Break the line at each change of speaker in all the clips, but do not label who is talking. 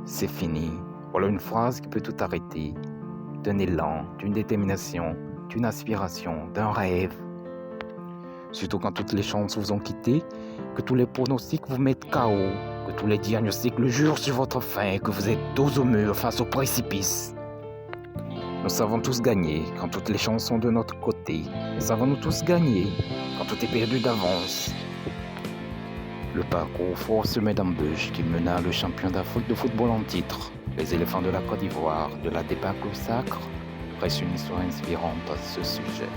c'est fini. Voilà une phrase qui peut tout arrêter. D'un élan, d'une détermination, d'une aspiration, d'un rêve. Surtout quand toutes les chances vous ont quitté, que tous les pronostics vous mettent KO, que tous les diagnostics le jurent sur votre fin et que vous êtes dos au mur face au précipice. Nous savons tous gagner quand toutes les chances sont de notre côté. Mais savons-nous tous gagner quand tout est perdu d'avance? Le parcours fort semé d'embûches qui mena le champion d'Afrique de football en titre, les éléphants de la Côte d'Ivoire, de la débâcle au sacre, reste une histoire inspirante à ce sujet.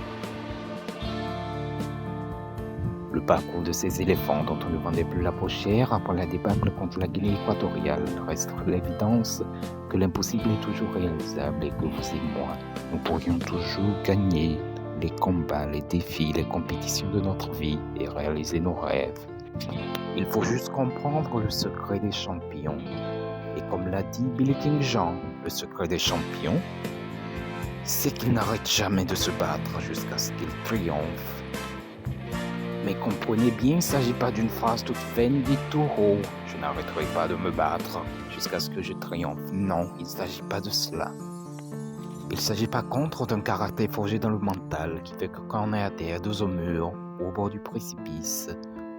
Le parcours de ces éléphants dont on ne vendait plus la peau chère après la débâcle contre la Guinée équatoriale reste l'évidence que l'impossible est toujours réalisable et que vous et moi, nous pourrions toujours gagner les combats, les défis, les compétitions de notre vie et réaliser nos rêves. Il faut juste comprendre le secret des champions. Et comme l'a dit Billy King Jean, le secret des champions, c'est qu'ils n'arrêtent jamais de se battre jusqu'à ce qu'ils triomphent. Mais comprenez bien, il ne s'agit pas d'une phrase toute vaine dit tout haut. Je n'arrêterai pas de me battre jusqu'à ce que je triomphe. Non, il ne s'agit pas de cela. Il ne s'agit pas contre d'un caractère forgé dans le mental qui fait que quand on est à terre, dos au mur ou au bord du précipice,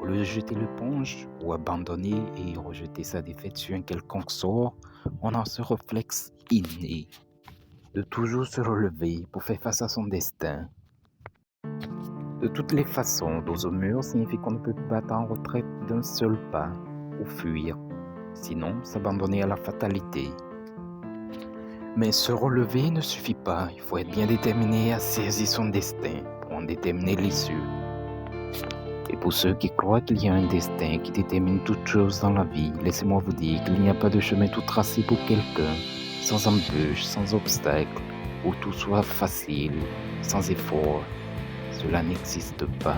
au lieu de jeter l'éponge ou abandonner et rejeter sa défaite sur un quelconque sort, on a ce réflexe inné de toujours se relever pour faire face à son destin. De toutes les façons, dos au mur signifie qu'on ne peut pas battre en retraite d'un seul pas ou fuir, sinon s'abandonner à la fatalité. Mais se relever ne suffit pas, il faut être bien déterminé à saisir son destin pour en déterminer l'issue. Et pour ceux qui croient qu'il y a un destin qui détermine toutes choses dans la vie, laissez-moi vous dire qu'il n'y a pas de chemin tout tracé pour quelqu'un, sans embûches, sans obstacles, où tout soit facile, sans effort. Cela n'existe pas.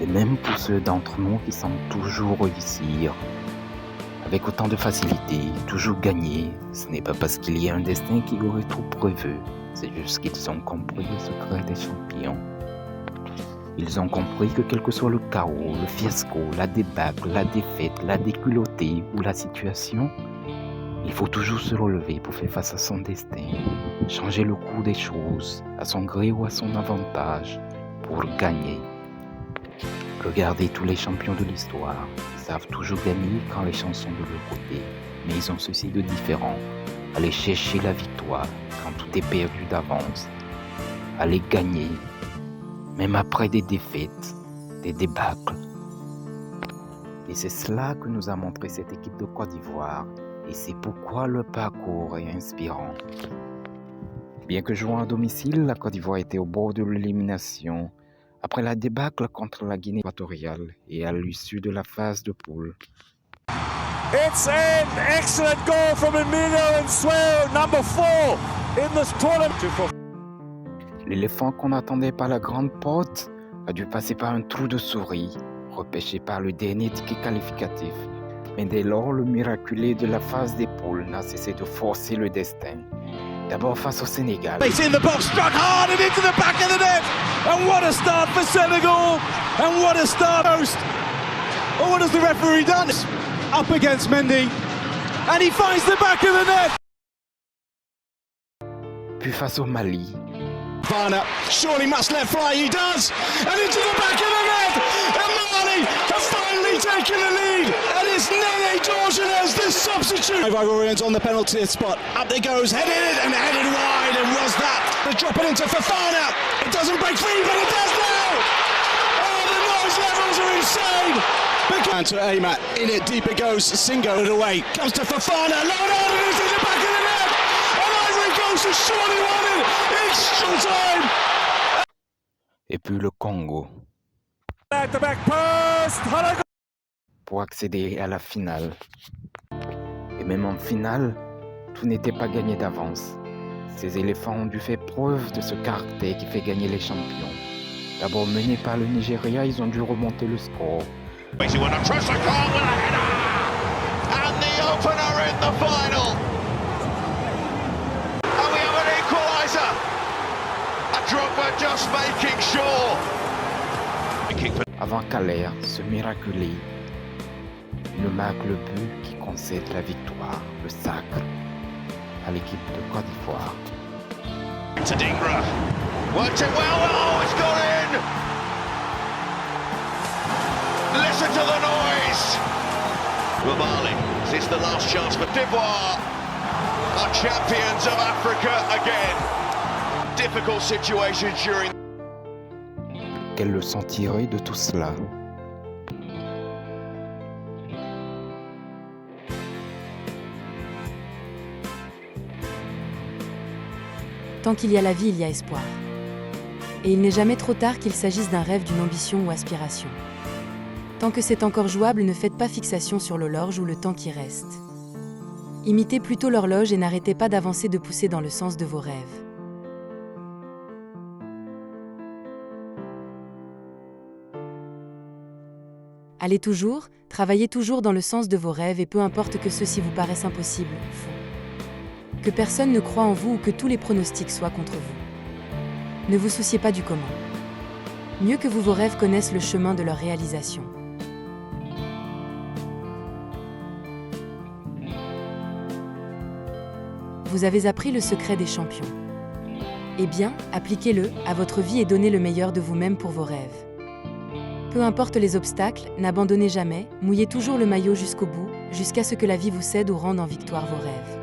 Et même pour ceux d'entre nous qui semblent toujours réussir, avec autant de facilité, toujours gagner, ce n'est pas parce qu'il y a un destin qui aurait tout prévu, c'est juste qu'ils ont compris le secret des champions. Ils ont compris que quel que soit le chaos, le fiasco, la débâcle, la défaite, la déculottée ou la situation, il faut toujours se relever pour faire face à son destin, changer le cours des choses, à son gré ou à son avantage, pour gagner. Regardez tous les champions de l'histoire, ils savent toujours gagner quand les chances sont de leur côté, mais ils ont ceci de différent, aller chercher la victoire quand tout est perdu d'avance, aller gagner, même après des défaites, des débâcles. Et c'est cela que nous a montré cette équipe de Côte d'Ivoire, et c'est pourquoi le parcours est inspirant. Bien que jouant à domicile, la Côte d'Ivoire était au bord de l'élimination après la débâcle contre la Guinée équatoriale et à l'issue de la phase de poule.
It's an excellent goal from Emilio Nsue, number 4 in this tournament.
L'éléphant qu'on attendait par la grande porte a dû passer par un trou de souris, repêché par le dernier ticket qualificatif. Mais dès lors, le miraculé de la phase des poules n'a cessé de forcer le destin. D'abord face au Sénégal.
It's in the box, struck hard and into the back of the net. And what a start for Senegal. And what a start. Oh, what has the referee done? Up against Mendy. And he finds the back of the net.
Puis face au Mali.
Fana surely must let fly, he does, and into the back of the net, and Mali have finally taken the lead, and it's Nene Dorjanez, the substitute. Ivorians on the penalty spot, up they goes, headed it and headed wide, and was that? They drop it into Fofana, it doesn't break free, but it does now! Oh, the noise levels are insane! And to Aymat, in it, deep it goes, Singo it away, comes to Fofana, low down, and it's in the back of the net! Coast has surely won it! Extra time!
Et puis le Congo.
Back to back post!
Pour accéder à la finale. Et même en finale, tout n'était pas gagné d'avance. Ces éléphants ont dû faire preuve de ce caractère qui fait gagner les champions. D'abord menés par le Nigeria, ils ont dû remonter le score.
And the opener in the final. Drogba just making sure.
Avant qu'Aler se miraculé Il marque le but qui concède la victoire, le sacre, à l'équipe de Côte d'Ivoire.
To Dingra. Worked it well. Oh, it's got in. Listen to the noise. Romali, is this the last chance for d'Ivoire? Are champions of Africa again. Difficult situation during.
Quelle leçon tirer de tout cela?
Tant qu'il y a la vie, il y a espoir. Et il n'est jamais trop tard qu'il s'agisse d'un rêve, d'une ambition ou aspiration. Tant que c'est encore jouable, ne faites pas fixation sur l'horloge ou le temps qui reste. Imitez plutôt l'horloge et n'arrêtez pas d'avancer, de pousser dans le sens de vos rêves. Allez toujours, travaillez toujours dans le sens de vos rêves et peu importe que ceux-ci vous paraissent impossibles, faux. Que personne ne croit en vous ou que tous les pronostics soient contre vous. Ne vous souciez pas du comment. Mieux que vous, vos rêves connaissent le chemin de leur réalisation. Vous avez appris le secret des champions. Eh bien, appliquez-le à votre vie et donnez le meilleur de vous-même pour vos rêves. Peu importe les obstacles, n'abandonnez jamais, mouillez toujours le maillot jusqu'au bout, jusqu'à ce que la vie vous cède ou rende en victoire vos rêves.